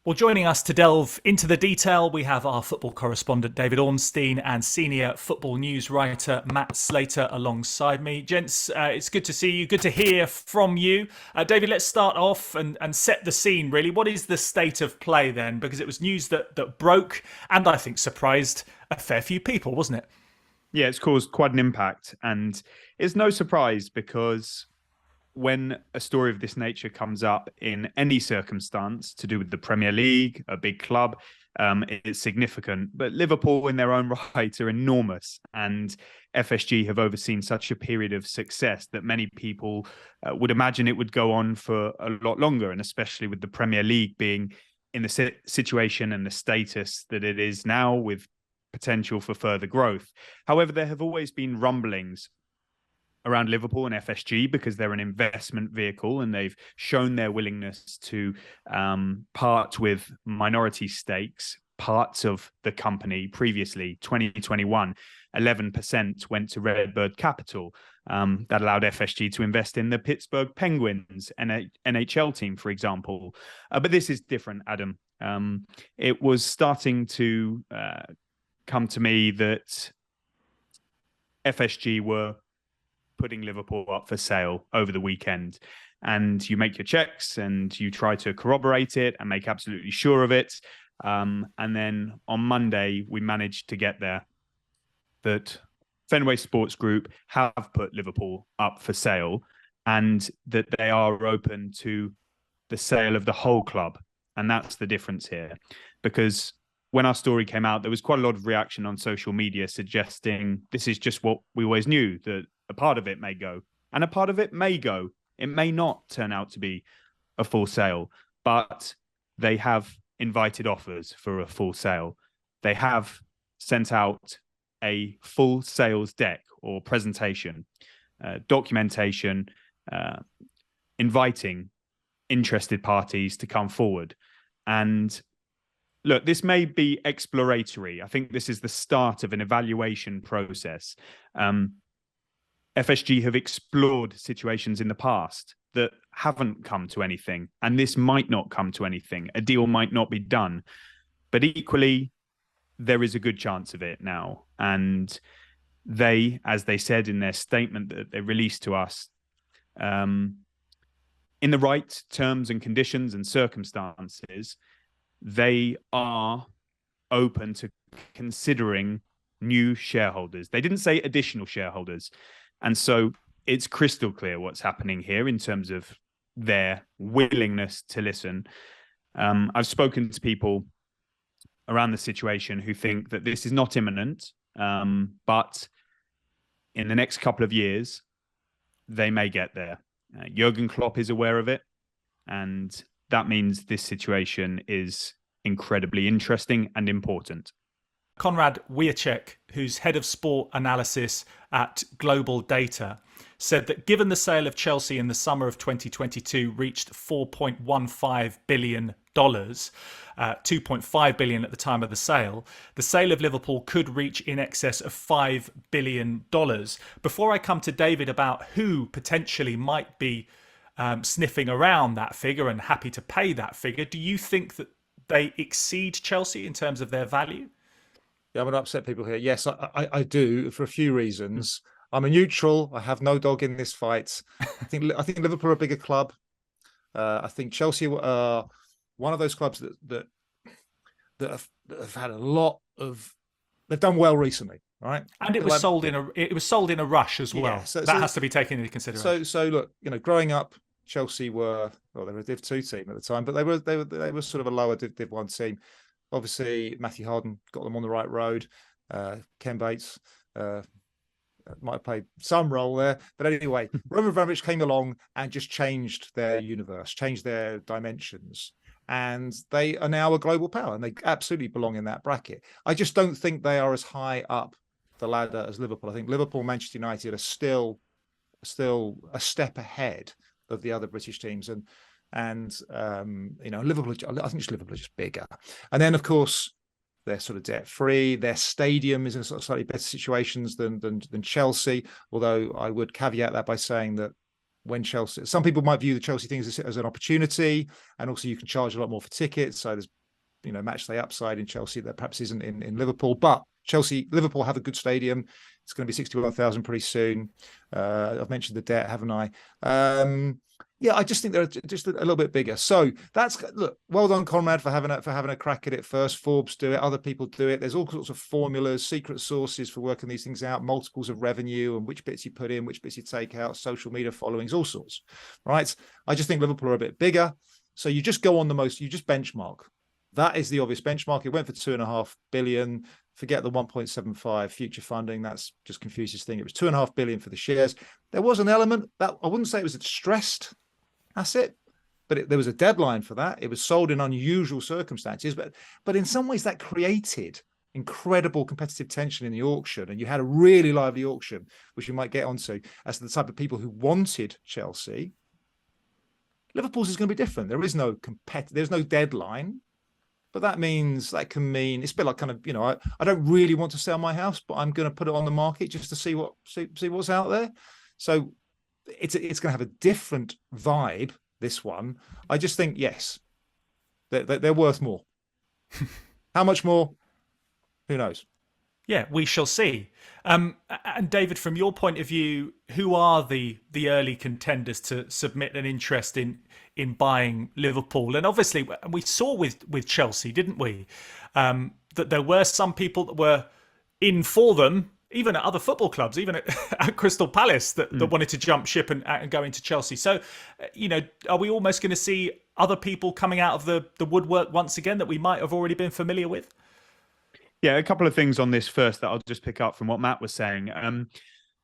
Well, joining us to delve into the detail, we have our football correspondent David Ornstein and senior football news writer Matt Slater alongside me. Gents, it's good to see you, good to hear from you. David, let's start off and set the scene, really. What is the state of play then? Because it was news that broke and I think surprised a fair few people, wasn't it? Yeah, it's caused quite an impact. And it's no surprise because when a story of this nature comes up in any circumstance to do with the Premier League, a big club, it's significant. But Liverpool in their own right are enormous. And FSG have overseen such a period of success that many people would imagine it would go on for a lot longer. And especially with the Premier League being in the situation and the status that it is now, with potential for further growth. However, there have always been rumblings around Liverpool and FSG because they're an investment vehicle and they've shown their willingness to part with minority stakes, parts of the company. Previously, 2021, 11% went to Redbird Capital. That allowed FSG to invest in the Pittsburgh Penguins NHL team, for example. But this is different, Adam. It was starting to come to me that FSG were putting Liverpool up for sale over the weekend. And you make your checks and you try to corroborate it and make absolutely sure of it. And then on Monday, we managed to get there that Fenway Sports Group have put Liverpool up for sale and that they are open to the sale of the whole club. And that's the difference here. Because when our story came out, there was quite a lot of reaction on social media suggesting this is just what we always knew, that a part of it may go and a part of it may go. It may not turn out to be a full sale, but they have invited offers for a full sale. They have sent out a full sales deck or presentation, documentation, inviting interested parties to come forward. And look, this may be exploratory. I think this is the start of an evaluation process. FSG have explored situations in the past that haven't come to anything, and this might not come to anything. A deal might not be done, but equally, there is a good chance of it now. And they, as they said in their statement that they released to us, in the right terms and conditions and circumstances, they are open to considering new shareholders. They didn't say additional shareholders. And so it's crystal clear what's happening here in terms of their willingness to listen. I've spoken to people around the situation who think that this is not imminent, but in the next couple of years, they may get there. Jurgen Klopp is aware of it, and that means this situation is incredibly interesting and important. Konrad Wojciech, who's head of sport analysis at Global Data, said that given the sale of Chelsea in the summer of 2022 reached $4.15 billion, 2.5 billion at the time of the sale of Liverpool could reach in excess of $5 billion. Before I come to David about who potentially might be sniffing around that figure and happy to pay that figure, do you think that they exceed Chelsea in terms of their value? Yeah, I'm going to upset people here. Yes, I do, for a few reasons. I'm a neutral. I have no dog in this fight. I think Liverpool are a bigger club. I think Chelsea are one of those clubs that have had a lot of. They've done well recently, right? And it was sold in a rush as well. Yeah, so has to be taken into consideration. So look, growing up, Chelsea they were a Div 2 team at the time, but they were sort of a lower Div 1 team. Obviously, Matthew Harden got them on the right road. Ken Bates might have played some role there. But anyway, Roman Abramovich came along and just changed their universe, changed their dimensions. And they are now a global power, and they absolutely belong in that bracket. I just don't think they are as high up the ladder as Liverpool. I think Liverpool, Manchester United are still a step ahead of the other British teams. And Liverpool, I think Liverpool are just bigger. And then, of course, they're sort of debt free. Their stadium is in sort of slightly better situations than Chelsea. Although I would caveat that by saying that when Chelsea, some people might view the Chelsea thing as an opportunity, and also you can charge a lot more for tickets. So there's, match day upside in Chelsea that perhaps isn't in Liverpool. But Liverpool have a good stadium. It's going to be 61,000 pretty soon. I've mentioned the debt, haven't I? I just think they're just a little bit bigger. So look, well done, Conrad, for having a crack at it first. Forbes do it, other people do it. There's all sorts of formulas, secret sources for working these things out, multiples of revenue and which bits you put in, which bits you take out, social media followings, all sorts. Right? I just think Liverpool are a bit bigger. So you just go on you just benchmark. That is the obvious benchmark. It went for 2.5 billion. Forget the 1.75 future funding. That's just confuses thing. It was 2.5 billion for the shares. There was an element that I wouldn't say it was a distressed asset, but there was a deadline for that. It was sold in unusual circumstances, but in some ways that created incredible competitive tension in the auction, and you had a really lively auction, which we might get onto, as to the type of people who wanted Chelsea. Liverpool's is going to be different. There is no there's no deadline. But that can mean it's a bit like kind of, I don't really want to sell my house, but I'm going to put it on the market just to see what's out there. So it's going to have a different vibe, this one. I just think, yes, they're worth more. How much more? Who knows? Yeah, we shall see. And David, from your point of view, who are the early contenders to submit an interest in buying Liverpool? And obviously, we saw with Chelsea, didn't we, that there were some people that were in for them, even at other football clubs, even at Crystal Palace, that wanted to jump ship and go into Chelsea. So, are we almost going to see other people coming out of the woodwork once again that we might have already been familiar with? Yeah, a couple of things on this first that I'll just pick up from what Matt was saying.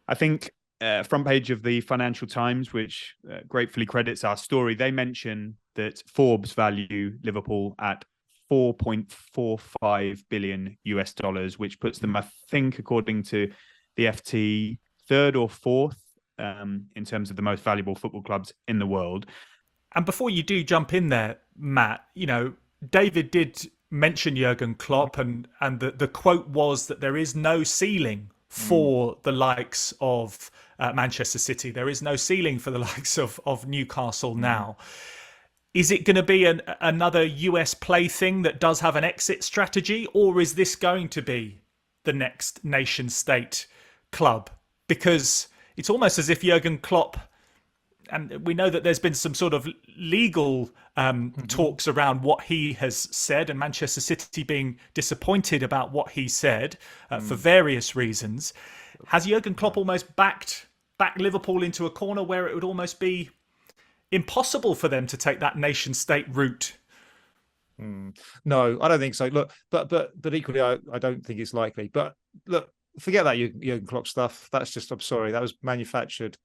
I think front page of the Financial Times, which gratefully credits our story, they mention that Forbes value Liverpool at $4.45 billion US, which puts them, I think, according to the FT, third or fourth in terms of the most valuable football clubs in the world. And before you do jump in there, Matt, David did mention Jurgen Klopp, and the quote was that there is no ceiling for the likes of Manchester City. There is no ceiling for the likes of Newcastle now. Is it going to be another US plaything that does have an exit strategy, or is this going to be the next nation state club? Because it's almost as if Jurgen Klopp, and we know that there's been some sort of legal talks around what he has said, and Manchester City being disappointed about what he said for various reasons. Has Jurgen Klopp almost backed Liverpool into a corner where it would almost be impossible for them to take that nation state route? No, I don't think so. Look, but equally, I don't think it's likely. But look, forget that Jurgen Klopp stuff. That's just, I'm sorry, that was manufactured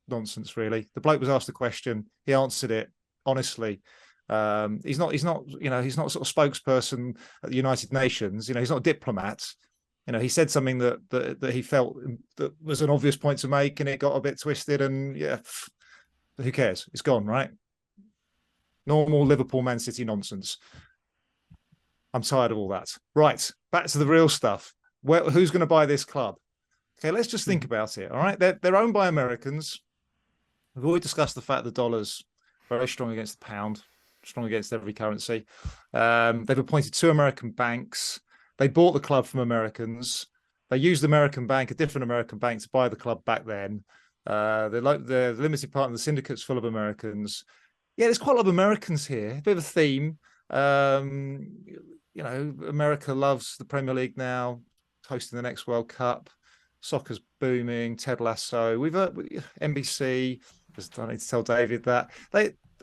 nonsense, really. The bloke was asked a question, he answered it honestly. He's not sort of spokesperson at the United Nations. He's not a diplomat. He said something that he felt that was an obvious point to make, and it got a bit twisted. And who cares? It's gone, right? Normal Liverpool Man City nonsense. I'm tired of all that. Right, back to the real stuff. Who's going to buy this club? Okay, let's just think about it. All right, they're owned by Americans. We've already discussed the fact the dollar's very strong against the pound, strong against every currency. They've appointed 2 American banks. They bought the club from Americans. They used a different American bank, to buy the club back then. The limited partner, the syndicate's full of Americans. Yeah, there's quite a lot of Americans here. A bit of a theme. America loves the Premier League now, hosting the next World Cup. Soccer's booming. Ted Lasso. We've NBC. I need to tell David that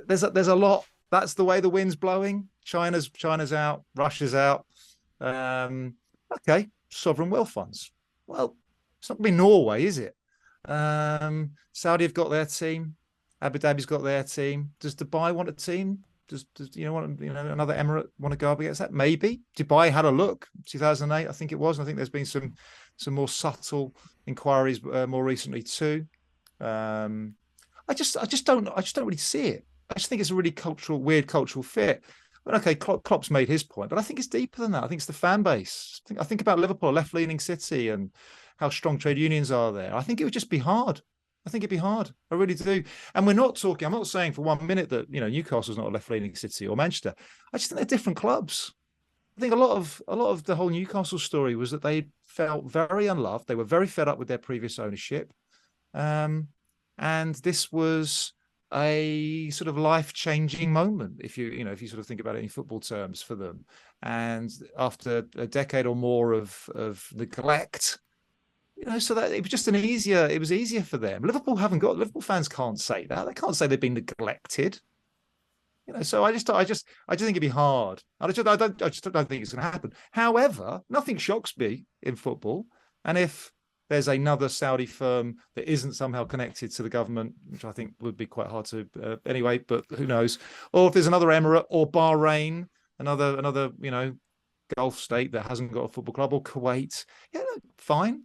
there's a lot. That's the way the wind's blowing. China's out. Russia's out. Okay, sovereign wealth funds. Well, it's not going to be Norway, is it? Saudi have got their team. Abu Dhabi's got their team. Does Dubai want a team? Does another Emirate want to go up against that? Maybe. Dubai had a look. 2008, I think it was. I think there's been some more subtle inquiries more recently too. I just don't really see it. I just think it's a really weird cultural fit. But okay, Klopp's made his point, but I think it's deeper than that. I think it's the fan base. I think about Liverpool, a left-leaning city, and how strong trade unions are there. I think it would just be hard I think it'd be hard. I really do. And we're not talking, I'm not saying for 1 minute that, Newcastle's not a left-leaning city or Manchester. I just think they're different clubs. I think a lot of the whole Newcastle story was that they felt very unloved. They were very fed up with their previous ownership. And this was a sort of life-changing moment, if you sort of think about it in football terms for them. And after a decade or more of neglect, so that it was just it was easier for them. Liverpool fans can't say that. They can't say they've been neglected. So I just think it'd be hard. I just don't think it's going to happen. However, nothing shocks me in football. And if there's another Saudi firm that isn't somehow connected to the government, which I think would be quite hard to anyway, but who knows? Or if there's another Emirate or Bahrain, another Gulf state that hasn't got a football club, or Kuwait, fine.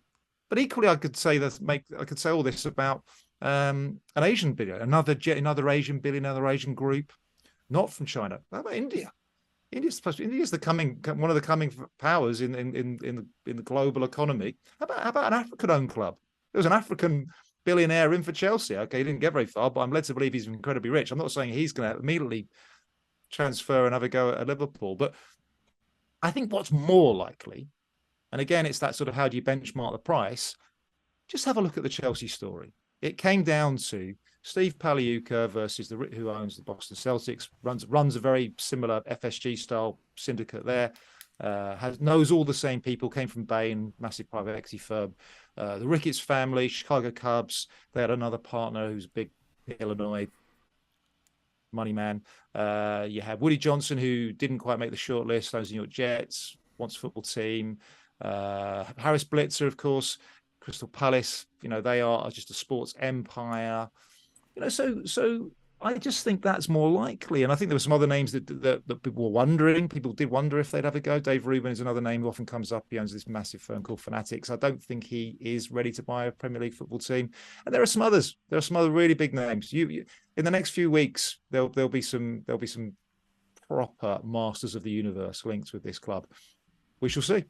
But equally, I could say all this about an Asian billionaire, another Asian billionaire, another Asian group, not from China. How about India? India's one of the coming powers in the global economy. How about an African-owned club? There was an African billionaire in for Chelsea. Okay, he didn't get very far, but I'm led to believe he's incredibly rich. I'm not saying he's going to immediately transfer and have a go at Liverpool, but I think what's more likely, and again, it's that sort of how do you benchmark the price? Just have a look at the Chelsea story. It came down to Steve Paliuka versus who owns the Boston Celtics, runs a very similar FSG style syndicate there, knows all the same people, came from Bain, massive private equity firm. The Ricketts family, Chicago Cubs, they had another partner who's a big Illinois money man. You had Woody Johnson, who didn't quite make the shortlist, owns the New York Jets, wants a football team. Harris Blitzer, of course, Crystal Palace, they are just a sports empire. So I just think that's more likely. And I think there were some other names that people were wondering. People did wonder if they'd have a go. Dave Rubin is another name who often comes up. He owns this massive firm called Fanatics. I don't think he is ready to buy a Premier League football team. And there are some others. There are some other really big names. You in the next few weeks, there'll be some proper masters of the universe linked with this club. We shall see.